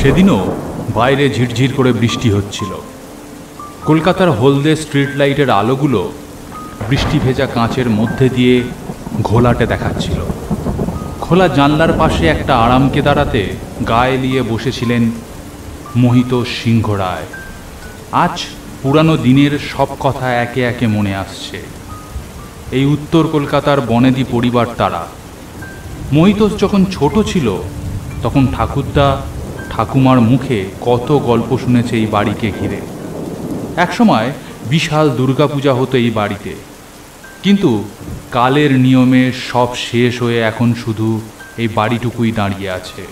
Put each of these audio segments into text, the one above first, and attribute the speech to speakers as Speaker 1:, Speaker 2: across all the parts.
Speaker 1: সেদিনও বাইরে ঝিরঝির করে বৃষ্টি হচ্ছিল। কলকাতার হলদে স্ট্রিট লাইটের আলোগুলো বৃষ্টি ভেজা কাঁচের মধ্যে দিয়ে ঘোলাটে দেখাচ্ছিল। খোলা জানলার পাশে একটা আরাম কেদারাতে গায়ে নিয়ে বসেছিলেন মোহিত সিংহ রায়। আজ পুরানো দিনের সব কথা একে একে মনে আসছে। এই উত্তর কলকাতার বনেদি পরিবার তারা। মোহিত যখন ছোট ছিল তখন ঠাকুরদা ঠাকুমার মুখে কত গল্প শুনেছে এই বাড়িকে ঘিরে। একসময় বিশাল দুর্গাপূজা হতো এই বাড়িতে, কিন্তু কালের নিয়মে সব শেষ হয়ে এখন শুধু এই বাড়িটুকুই দাঁড়িয়ে আছে।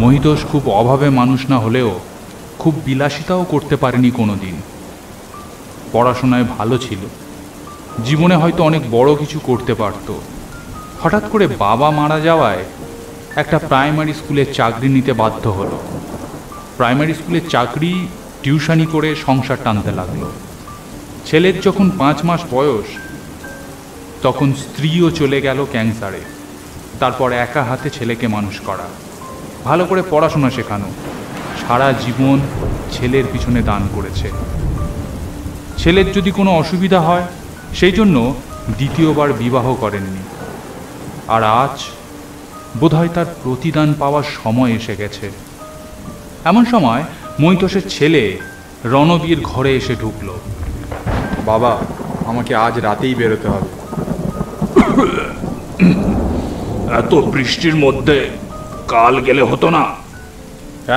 Speaker 1: মোহিতোষ খুব অভাবে মানুষ না হলেও খুব বিলাসিতাও করতে পারেনি কোনো দিন। পড়াশোনায় ভালো ছিল, জীবনে হয়তো অনেক বড় কিছু করতে পারত। হঠাৎ করে বাবা মারা যাওয়ায় একটা প্রাইমারি স্কুলে চাকরি নিতে বাধ্য হলো। প্রাইমারি স্কুলের চাকরি টিউশনি করে সংসার টানতে লাগলো। ছেলের যখন 5 মাস বয়স তখন স্ত্রীও চলে গেল ক্যান্সারে। তারপর একা হাতে ছেলেকে মানুষ করা, ভালো করে পড়াশোনা শেখানো, সারা জীবন ছেলের পিছনে দান করেছে। ছেলের যদি কোনো অসুবিধা হয় সেই জন্য দ্বিতীয়বার বিবাহ করেননি। আর আজ বোধহয় তার প্রতিদান পাওয়ার সময় এসে গেছে। এমন সময় মৈতোষের ছেলে রণবীর ঘরে এসে ঢুকলো।
Speaker 2: বাবা, আমাকে আজ রাতেই বেরোতে হবে।
Speaker 3: এত বৃষ্টির মধ্যে কাল গেলে হতো না?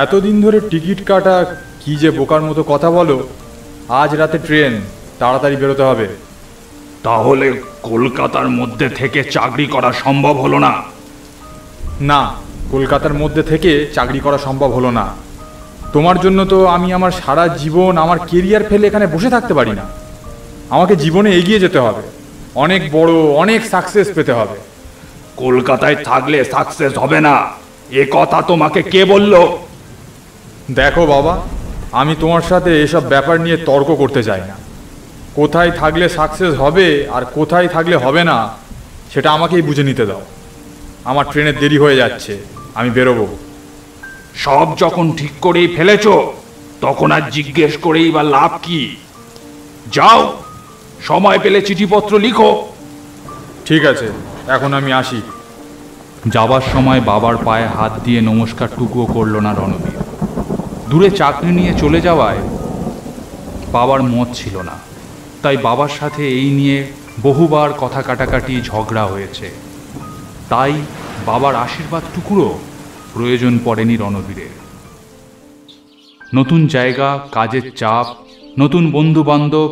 Speaker 2: এতদিন ধরে টিকিট কাটা, কি যে বোকার মতো কথা বলো। আজ রাতে ট্রেন, তাড়াতাড়ি বেরোতে হবে।
Speaker 3: তাহলে কলকাতার মধ্যে থেকে চাকরি করা সম্ভব হলো না?
Speaker 2: না, কলকাতার মধ্যে থেকে চাকরি করা সম্ভব হলো না। তোমার জন্য তো আমি আমার সারা জীবন আমার কেরিয়ার ফেলে এখানে বসে থাকতে পারি না। আমাকে জীবনে এগিয়ে যেতে হবে, অনেক বড় অনেক সাকসেস পেতে হবে।
Speaker 3: কলকাতায় থাকলে সাকসেস হবে না, এ কথা তোমাকে কে বলল?
Speaker 2: দেখো বাবা, আমি তোমার সাথে এসব ব্যাপার নিয়ে তর্ক করতে চাই না। কোথায় থাকলে সাকসেস হবে আর কোথায় থাকলে হবে না সেটা আমাকেই বুঝে নিতে দাও। আমার ট্রেনের দেরি হয়ে যাচ্ছে, আমি বেরোবো।
Speaker 3: সব যখন ঠিক করেই ফেলেছ তখন আর জিজ্ঞেস করেই বা লাভ কি? যাও, সময় পেলে চিঠিপত্র লিখো।
Speaker 2: ঠিক আছে, এখন আমি আসি।
Speaker 1: যাবার সময় বাবার পায়ে হাত দিয়ে নমস্কারটুকুও করল না রণবীর। দূরে চাকরি নিয়ে চলে যাওয়ায় বাবার মত ছিল না, তাই বাবার সাথে এই নিয়ে বহুবার কথা কাটাকাটি ঝগড়া হয়েছে। তাই বাবার আশীর্বাদটুকুরও প্রয়োজন পড়েনি রণবীরের। নতুন জায়গা, কাজের চাপ, নতুন বন্ধু বান্ধব,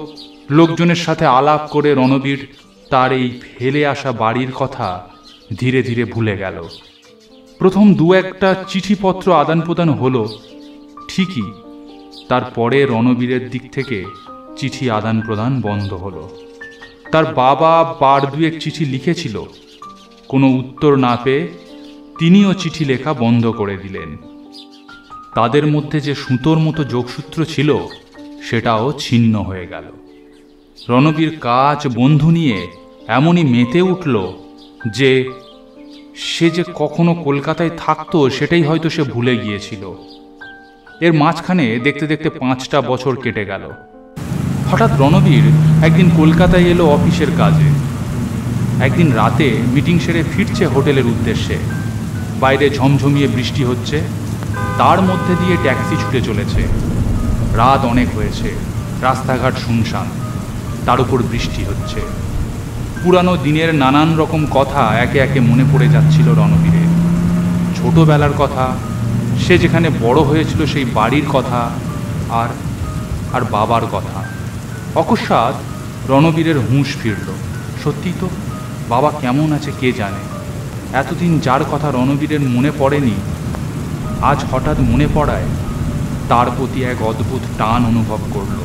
Speaker 1: লোকজনের সাথে আলাপ করে রণবীর তার এই ফেলে আসা বাড়ির কথা ধীরে ধীরে ভুলে গেল। প্রথম 2-1টা চিঠিপত্র আদান প্রদান হলো ঠিকই, তারপরে রণবীরের দিক থেকে চিঠি আদান প্রদান বন্ধ হলো। তার বাবা বার 2-1 চিঠি লিখেছিল, কোনো উত্তর না পেয়ে তিনিও চিঠি লেখা বন্ধ করে দিলেন। তাদের মধ্যে যে সুতোর মতো যোগসূত্র ছিল সেটাও ছিন্ন হয়ে গেল। রণবীর কাজ বন্ধু নিয়ে এমনই মেতে উঠল যে সে যে কখনো কলকাতায় থাকতো সেটাই হয়তো সে ভুলে গিয়েছিল। এর মাঝখানে দেখতে দেখতে 5টা বছর কেটে গেল। হঠাৎ রণবীর একদিন কলকাতায় এলো অফিসের কাজে। একদিন রাতে মিটিং সেরে ফিরছে হোটেলের উদ্দেশ্যে। বাইরে ঝমঝমিয়ে বৃষ্টি হচ্ছে, তার মধ্যে দিয়ে ট্যাক্সি ছুটে চলেছে। রাত অনেক হয়েছে, রাস্তাঘাট শুনশান, তার উপর বৃষ্টি হচ্ছে। পুরানো দিনের নানান রকম কথা একে একে মনে পড়ে যাচ্ছিল রণবীরের। ছোটবেলার কথা, সে যেখানে বড় হয়েছিল সেই বাড়ির কথা, আর বাবার কথা। অকস্মাৎ রণবীরের হুঁশ ফিরল। সত্যিই তো, বাবা কেমন আছে কে জানে। এতদিন যার কথা রণবীরের মনে পড়েনি, আজ হঠাৎ মনে পড়ায় তার প্রতি এক অদ্ভুত টান অনুভব করল।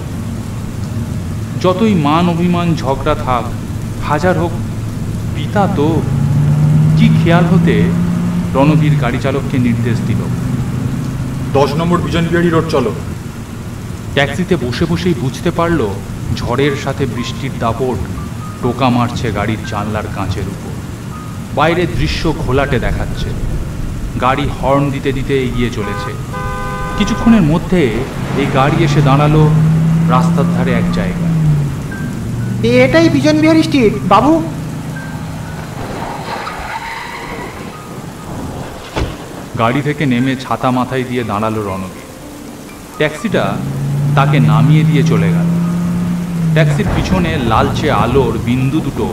Speaker 1: যতই মান অভিমান ঝগড়া থাক, হাজার হোক, পিতা তো। কি খেয়াল হতে রণবীর গাড়ি চালককে নির্দেশ দিল,
Speaker 2: 10 নম্বর বিজন বিহারী রোড চলো।
Speaker 1: ট্যাক্সিতে বসে বসেই বুঝতে পারল ঝড়ের সাথে বৃষ্টির দাপট টোকা মারছে গাড়ির জানলার কাঁচের উপর। বাইরের দৃশ্য ঘোলাটে দেখাচ্ছে। গাড়ি হর্ন দিতে দিতে এগিয়ে চলেছে। কিছুক্ষণের মধ্যে এই গাড়ি এসে দাঁড়ালো রাস্তার ধারে এক জায়গায়।
Speaker 4: এটাই বিজন বিহারী স্ট্রিট বাবু।
Speaker 1: গাড়ি থেকে নেমে ছাতা মাথায় দিয়ে দাঁড়ালো রণবীর। ট্যাক্সিটা তাকে নামিয়ে দিয়ে চলে গেল। ট্যাক্সির পিছনে লালচে আলোর বিন্দু দুটো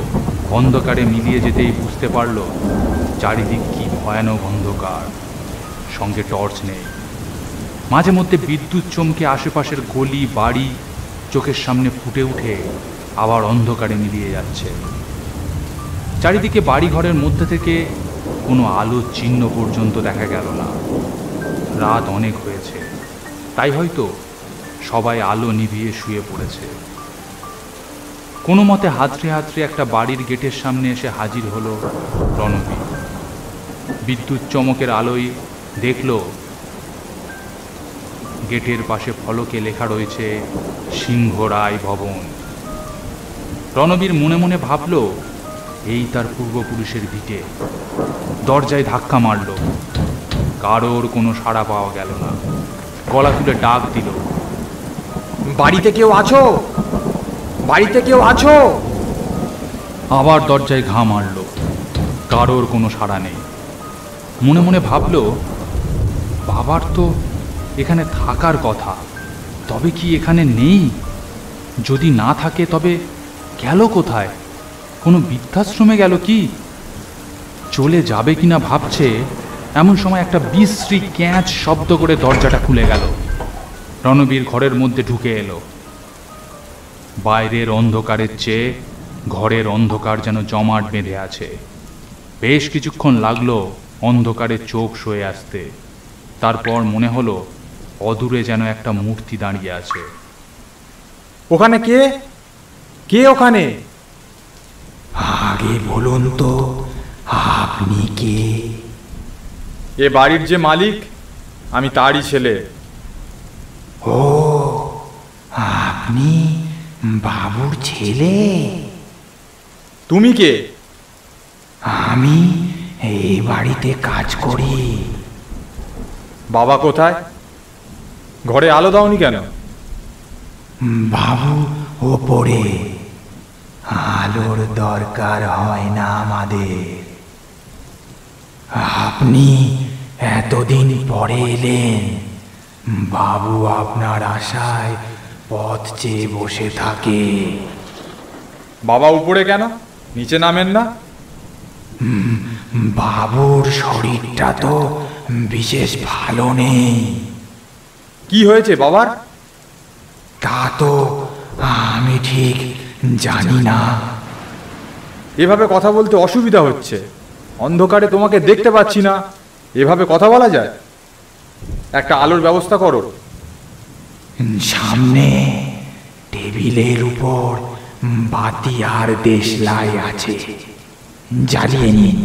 Speaker 1: অন্ধকারে মিলিয়ে যেতেই বুঝতে পারল চারিদিক কি ভয়ানক অন্ধকার, সঙ্গে টর্চ নেই। মাঝে মধ্যে বিদ্যুৎ চমকে আশেপাশের গলি বাড়ি চোখের সামনে ফুটে উঠে আবার অন্ধকারে মিলিয়ে যাচ্ছে। চারিদিকে বাড়িঘরের মধ্যে থেকে কোনো আলোর চিহ্ন পর্যন্ত দেখা গেল না। রাত অনেক হয়েছে, তাই হয়তো সবাই আলো নিভিয়ে শুয়ে পড়েছে। কোনো মতে হাতড়ে হাতড়ে একটা বাড়ির গেটের সামনে এসে হাজির হলো রণবীর। বিদ্যুৎ চমকের আলোয় দেখল গেটের পাশে ফলকে লেখা রয়েছে সিংহরায় ভবন। রণবীর মনে মনে ভাবল এই তার পূর্বপুরুষের ভিটে। দরজায় ধাক্কা মারল, কারোর কোনো সাড়া পাওয়া গেল না। গলা তুলে ডাক দিল,
Speaker 4: বাড়িতে কেউ আছো? বাড়িতে কেউ আছো?
Speaker 1: আবার দরজায় ঘা মারল, কারোর কোনো সাড়া নেই। মনে মনে ভাবল বাবার তো এখানে থাকার কথা, তবে কি এখানে নেই? যদি না থাকে তবে গেল কোথায়? কোনো বৃদ্ধাশ্রমে গেল কি? চলে যাবে কিনা ভাবছে, এমন সময় একটা বিশ্রী ক্যাঁচ শব্দ করে দরজাটা খুলে গেল। রণবীর ঘরের মধ্যে ঢুকে এলো। বাইরের অন্ধকারের চেয়ে ঘরের অন্ধকার যেন জমাট বেঁধে আছে। বেশ কিছুক্ষণ লাগলো অন্ধকারে চোখ সয়ে আসতে। তারপর মনে হলো অদূরে যেন একটা মূর্তি দাঁড়িয়ে আছে।
Speaker 4: ওখানে কে? কে ওখানে?
Speaker 5: আগে বলুন তো আপনি কে?
Speaker 2: এ বাড়ির যে মালিক আমি তারই ছেলে।
Speaker 5: ও, আপনি বাবুর ছেলে?
Speaker 2: তুমি কে?
Speaker 5: আমি এই বাড়িতে কাজ করি।
Speaker 2: বাবা কোথায়? ঘরে আলো দাওনি কেন?
Speaker 5: বাবু ওপরে, আলোর দরকার হয় না আমাদের। আপনি এতদিন পরে এলেন, বাবু আপনার আশায় পথ চেয়ে বসে থাকে।
Speaker 2: বাবা উপরে কেন, নিচে নামেন না?
Speaker 5: বাবুর শরীরটা তো বিশেষ ভালো নেই।
Speaker 2: কি হয়েছে বাবার?
Speaker 5: তা তো আমি ঠিক জানি না।
Speaker 2: এভাবে কথা বলতে অসুবিধা হচ্ছে। অন্ধকারে তোমাকে দেখতে পাচ্ছি না, এভাবে কথা বলা যায়? একটা আলোর ব্যবস্থা করো।
Speaker 5: সামনে টেবিলের উপর বাতি আর দেশলাই আছে, জ্বালিয়ে নিন।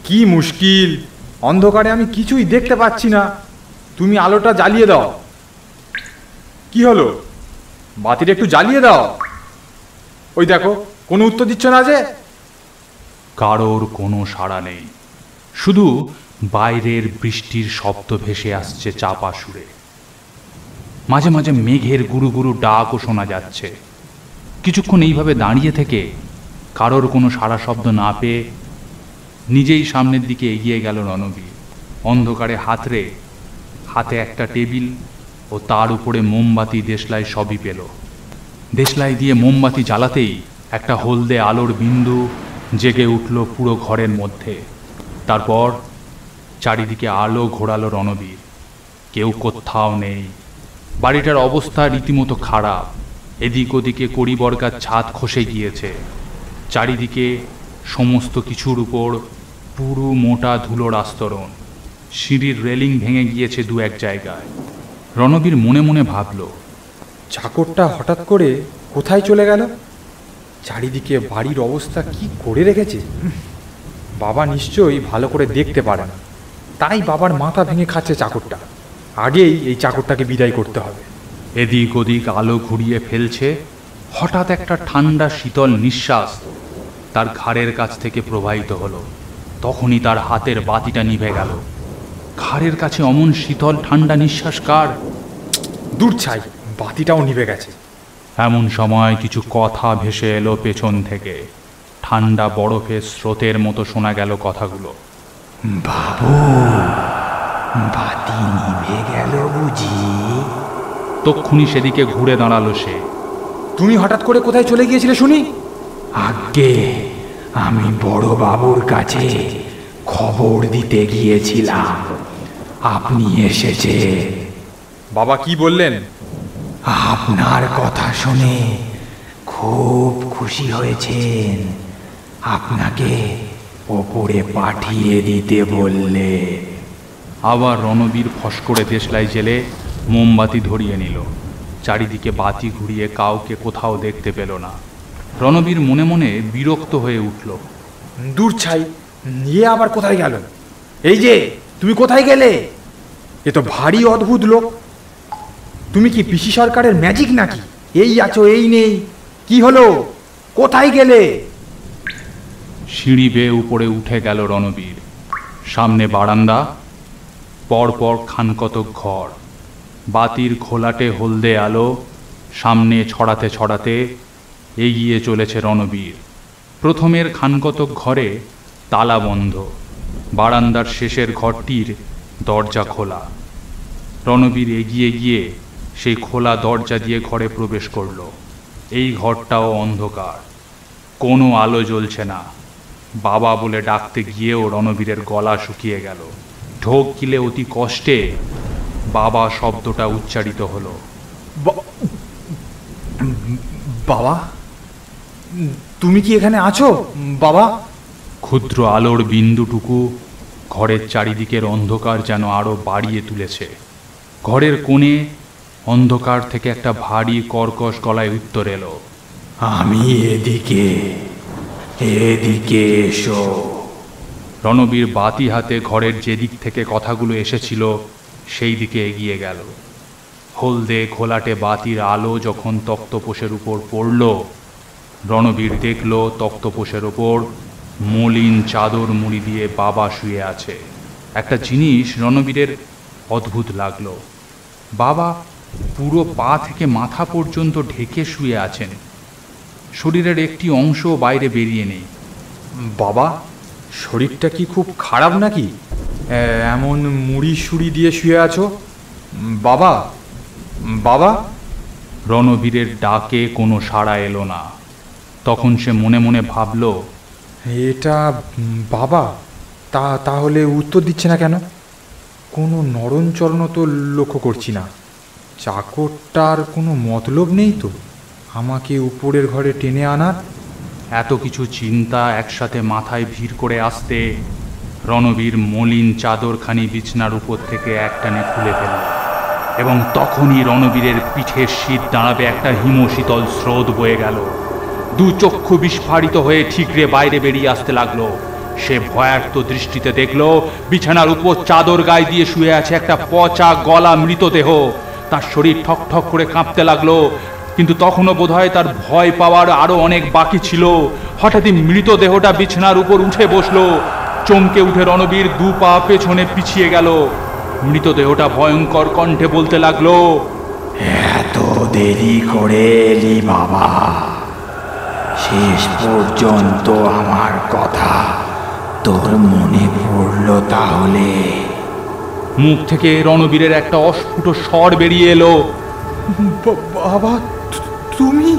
Speaker 2: কি মুশকিল, অন্ধকারে আমি কিছুই দেখতে পাচ্ছি না। তুমি আলোটা জ্বালিয়ে দাও। কি হলো, বাতিটা একটু জ্বালিয়ে দাও। ওই দেখো, কোনো উত্তর দিচ্ছ না যে?
Speaker 1: কারোর কোনো সাড়া নেই, শুধু বাইরের বৃষ্টির শব্দ ভেসে আসছে চাপা সুরে। মাঝে মাঝে মেঘের গুরু গুরু ডাকও শোনা যাচ্ছে। কিছুক্ষণ এইভাবে দাঁড়িয়ে থেকে কারোর কোনো সাড়া শব্দ না পেয়ে নিজেই সামনের দিকে এগিয়ে গেল রণবীর। অন্ধকারে হাতে একটা টেবিল ও তার উপরে মোমবাতি দেশলাই সবই পেল। দেশলাই দিয়ে মোমবাতি জ্বালাতেই একটা হলদে আলোর বিন্দু জেগে উঠল পুরো ঘরের মধ্যে। তারপর চারিদিকে আলো ঘোরালো রণবীর। কেউ কোথাও নেই। বাড়িটার অবস্থা রীতিমতো খারাপ। এদিক ওদিকে কড়িবর্গার ছাদ খসে গিয়েছে। চারিদিকে সমস্ত কিছুর উপর পুরো মোটা ধুলোর আস্তরণ। সিঁড়ির রেলিং ভেঙে গিয়েছে দু এক জায়গায়। রণবীর মনে মনে ভাবল,
Speaker 2: চাকরটা হঠাৎ করে কোথায় চলে গেল? চারিদিকে বাড়ির অবস্থা কি করে রেখেছে। বাবা নিশ্চয়ই ভালো করে দেখতে পারে না, তাই বাবার মাথা ভেঙে খাচ্ছে চাকরটা। আগেই এই চাকরটাকে বিদায় করতে হবে।
Speaker 1: এদিক ওদিক আলো ঘুরিয়ে ফেলছে। হঠাৎ একটা ঠান্ডা শীতল নিঃশ্বাস তার ঘাড়ের কাছ থেকে প্রবাহিত হলো। তখনই তার হাতের বাতিটা নিভে গেল। ঘাড়ের কাছে অমন শীতল ঠান্ডা নিঃশ্বাস কার?
Speaker 2: দূর ছাই, বাতিটাও নিভে গেছে।
Speaker 1: এমন সময় কিছু কথা ভেসে এলো পেছন থেকে। ঠান্ডা বরফের স্রোতের মতো শোনা গেল কথাগুলো।
Speaker 5: বাবু, বাতি নিভে গেল বুঝি?
Speaker 1: তক্ষুনি সেদিকে ঘুরে দাঁড়ালো সে।
Speaker 2: তুমি হঠাৎ করে কোথায় চলে গিয়েছিলে শুনি?
Speaker 5: আগে আমি বড় বাবুর কাছে খবর দিতে গিয়েছিলাম, আপনি এসেছে।
Speaker 2: বাবা কি বললেন?
Speaker 5: আপনার কথা শুনে খুব খুশি হয়েছেন, আপনাকে ওপরে পাঠিয়ে দিতে বললে।
Speaker 1: আবার রণবীর ফস করে দেশলাই জেলে মোমবাতি ধরিয়ে নিল। চারিদিকে বাতি ঘুরিয়ে কাউকে কোথাও দেখতে পেল না। রণবীর মনে মনে বিরক্ত হয়ে উঠল।
Speaker 2: দূর ছাই, ইয়ে আবার কোথায় গেল? এই যে, তুমি কোথায় গেলে? এ তো ভারী অদ্ভুত লোক। তুমি কি পিসি সরকারের ম্যাজিক নাকি? এই আছো এই নেই, কি হলো? কোথায় গেলে?
Speaker 1: সিঁড়ি বেয়ে উপরে উঠে গেল রণবীর। সামনে বারান্দা, পরপর খানকতক ঘর। বাতির ঘোলাটে হলদে আলো সামনে ছড়াতে ছড়াতে এগিয়ে চলেছে রণবীর। প্রথমের খানকতক ঘরে তালা বন্ধ, বারান্দার শেষের ঘরটির দরজা খোলা। রণবীর এগিয়ে গিয়ে সেই খোলা দরজা দিয়ে ঘরে প্রবেশ করল। এই ঘরটাও অন্ধকার, কোনো আলো জ্বলছে না। বাবা বলে ডাকতে গিয়েও রণবীরের গলা শুকিয়ে গেল। ঢোক গিলে অতি কষ্টে বাবা শব্দটা উচ্চারিত হলো।
Speaker 2: বাবা, তুমি কি এখানে আছো বাবা?
Speaker 1: ক্ষুদ্র আলোর বিন্দুটুকু ঘরের চারিদিকের অন্ধকার যেন আরো বাড়িয়ে তুলেছে। ঘরের কোণে অন্ধকার থেকে একটা ভারী কর্কশ গলায় উত্তর এলো,
Speaker 5: আমি এদিকে, এদিকে এসো।
Speaker 1: রণবীর বাতি হাতে ঘরের যে দিক থেকে কথাগুলো এসেছিল সেই দিকে এগিয়ে গেল। হলদে ঘোলাটে বাতির আলো যখন তক্তপোষের উপর পড়ল, রণবীর দেখল তক্তপোষের ওপর মলিন চাদর মুড়ি দিয়ে বাবা শুয়ে আছে। একটা জিনিস রণবীরের অদ্ভুত লাগলো। বাবা পুরো পা থেকে মাথা পর্যন্ত ঢেকে শুয়ে আছেন, শরীরের একটি অংশ বাইরে বেরিয়ে নেই।
Speaker 2: বাবা, শরীরটা কি খুব খারাপ নাকি? এমন মুড়ি সুড়ি দিয়ে শুয়ে আছো? বাবা, বাবা।
Speaker 1: রণবীরের ডাকে কোনো সাড়া এলো না। তখন সে মনে মনে ভাবল,
Speaker 2: এটা বাবা, তাহলে উত্তর দিচ্ছে না কেন? কোনো নরণচরণ তো লক্ষ্য করছি না। চাকরটার কোনো মতলব নেই তো আমাকে উপরের ঘরে টেনে আনার?
Speaker 1: এত কিছু চিন্তা একসাথে মাথায় ভিড় করে আসতে রণবীর মলিন চাদরখানি বিছনার উপর থেকে একটানে খুলে ফেলল, এবং তখনই রণবীরের পিঠের শীত দাঁড়াবে একটা হিমশীতল স্রোত বয়ে গেল। দু চক্ষু বিস্ফারিত হয়ে ঠিকরে বাইরে বেরিয়ে আসতে লাগলো। সে ভয়ার্ত দৃষ্টিতে দেখল বিছানার উপর চাদর গায়ে দিয়ে শুয়ে আছে একটা পচা গলা মৃতদেহ। তার শরীর ঠক ঠক করে কাঁপতে লাগলো, কিন্তু তখনও বোধহয় তার ভয় পাওয়ার আরো অনেক বাকি ছিল। হঠাৎই মৃতদেহটা বিছানার উপর উঠে বসলো। চমকে উঠে রণবীর দু পা পেছনে পিছিয়ে গেল। মৃতদেহটা ভয়ঙ্কর কণ্ঠে বলতে লাগলো,
Speaker 5: এত দেরি করে এলি বাবা, শেষ পর্যন্ত আমার কথা তোর মনে পড়লো তাহলে?
Speaker 1: মুখ থেকে রণবীরের একটা অস্ফুট স্বর বেরিয়ে এলো,
Speaker 2: বাবা, তুমি?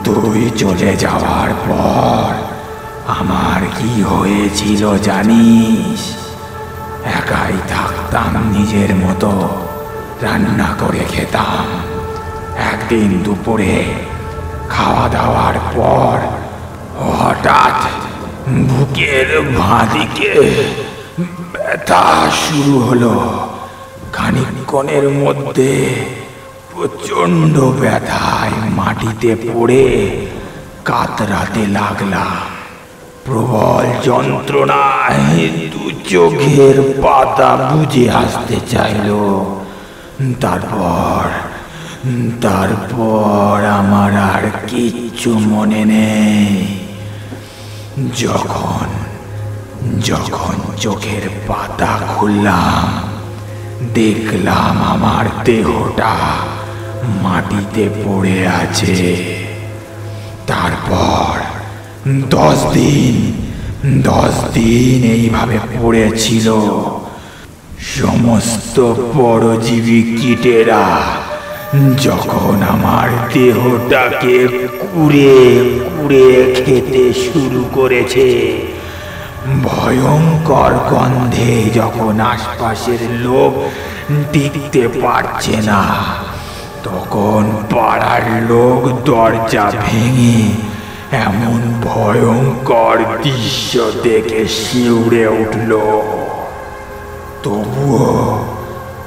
Speaker 5: তুই চলে যাওয়ার পর আমার কি হয়েছিল জানিস? একাই থাকতাম, নিজের মতো রান্না করে খেতাম। একদিন দুপুরে খাওয়া দাওয়ার পর হঠাৎ বুকের বাঁদিকে ব্যথা শুরু হলো। খানিকক্ষণের মধ্যে প্রচন্ড ব্যথায় মাটিতে পড়ে কাতরাতে লাগলাম। প্রবল যন্ত্রণায় দু চোখের পাতা বুজে আসতে চাইল। তারপর আমার আর কিচ্ছু মনে নেই। যখন চোখের পাতা খুললাম, দেখলাম আমার দেহটা মাটিতে পড়ে আছে। তারপর 10 দিন এইভাবে পড়েছিল। সমস্ত পরজীবী কীটেরা যখন আমার দেহটাকে কুড়ে কুড়ে খেতে শুরু করেছে, ভয়ঙ্কর গন্ধে যখন আশপাশের লোক টিকতে পারছে না, তখন পাড়ার লোক দরজা ভেঙে এমন ভয়ঙ্কর দৃশ্য দেখে শিউরে উঠল। তবুও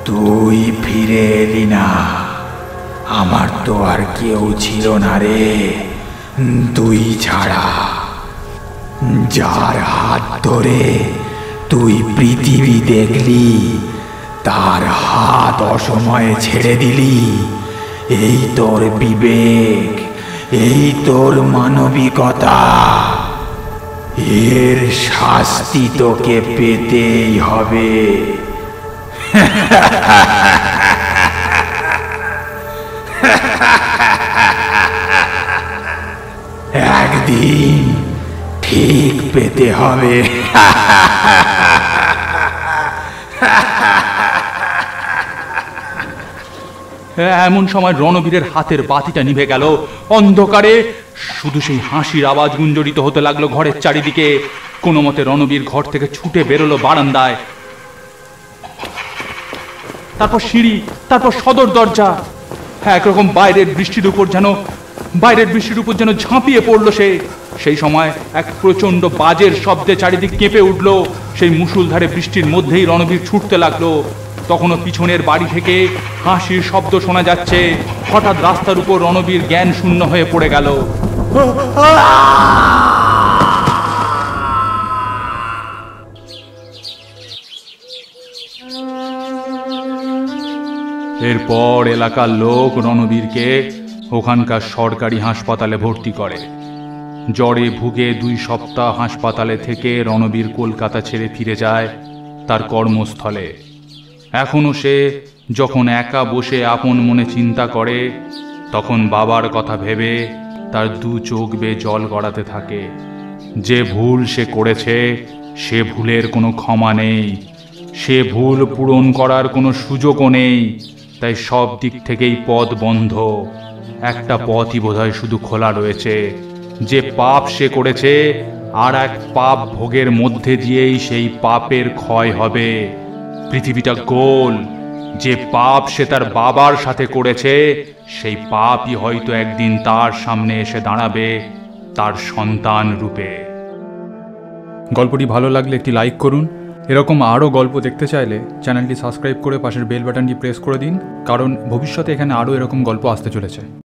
Speaker 5: তুই ফিরে এলি না। আমার তো আর কেউ ছিল না রে, তুই ছাড়া। যার হাত ধরে তুই পৃথিবী দেখলি, তার হাত অসময়ে ছেড়ে দিলি। এই তোর বিবেক, এই তোর মানবিকতা। এর শাস্তি তোকে পেতেই হবে। একদিন ঠিক পেতে হবে।
Speaker 1: এমন সময় রণবীরের হাতের বাতিটা নিভে গেল। অন্ধকারে শুধু সেই হাসির আওয়াজ গুঞ্জরিত হতে লাগলো ঘরের চারিদিকে। কোনো মতে রণবীর ঘর থেকে ছুটে বেরোলো বারান্দায়, তারপর সিঁড়ি, তারপর সদর দরজা। একরকম বাইরের বৃষ্টির উপর যেন ঝাঁপিয়ে পড়লো সে। সেই সময় এক প্রচন্ড বাজের শব্দে চারিদিক কেঁপে উঠলো। সেই মুষলধারে বৃষ্টির মধ্যেই রণবীর ছুটতে লাগলো। তখনও পিছনের বাড়ি থেকে হাসির শব্দ শোনা যাচ্ছে। হঠাৎ রাস্তার উপর রণবীর জ্ঞান শূন্য হয়ে পড়ে গেল। এরপর এলাকার লোক রণবীরকে ওখানকার সরকারি হাসপাতালে ভর্তি করে। জ্বরে ভুগে 2 সপ্তাহ হাসপাতালে থেকে রণবীর কলকাতা ছেড়ে ফিরে যায় তার কর্মস্থলে। এখনো সে যখন একা বসে আপন মনে চিন্তা করে, তখন বাবার কথা ভেবে তার 2 চোখ বেয়ে জল গড়াতে থাকে। যে ভুল সে করেছে, সে ভুলের কোনো ক্ষমা নেই, সে ভুল পূরণ করার কোনো সুযোগও নেই। তাই সব দিক থেকেই পথ বন্ধ। একটা পথই বোধহয় শুধু খোলা রয়েছে। যে পাপ সে করেছে, আর এক পাপ ভোগের মধ্যে দিয়েই সেই পাপের ক্ষয় হবে। পৃথিবীটা গোল। যে পাপ সে তার বাবার সাথে করেছে, সেই পাপই হয়তো একদিন তার সামনে এসে দাঁড়াবে তার সন্তান রূপে।
Speaker 2: গল্পটি ভালো লাগলে একটি লাইক করুন। এরকম আরও গল্প দেখতে চাইলে চ্যানেলটি সাবস্ক্রাইব করে পাশের বেল বাটনটি প্রেস করে দিন, কারণ ভবিষ্যতে এখানে আরও এরকম গল্প আসতে চলেছে।